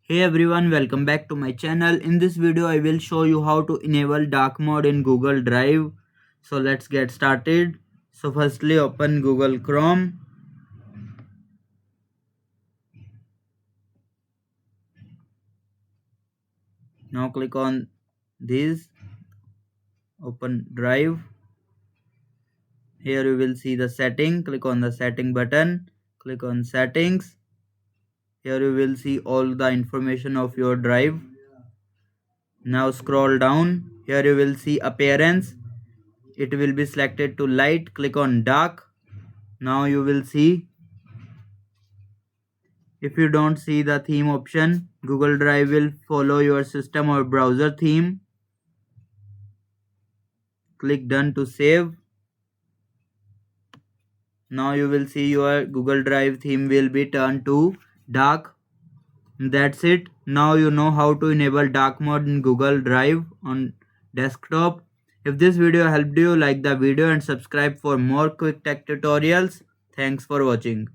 Hey everyone, welcome back to my channel. In this video I will show you how to enable dark mode in Google Drive. So let's get started. So firstly open Google Chrome. Now click on this, open Drive. Here you will see the setting. Click on the setting button. Click on settings. Here you will see all the information of your drive. Now scroll down. Here you will see appearance. It will be selected to light. Click on dark. Now you will see, if you don't see the theme option, Google Drive will follow your system or browser theme. Click done to save. Now you will see your Google Drive theme will be turned to dark. That's it. Now you know how to enable dark mode in Google Drive on desktop. If this video helped you, like the video and subscribe for more quick tech tutorials. Thanks for watching.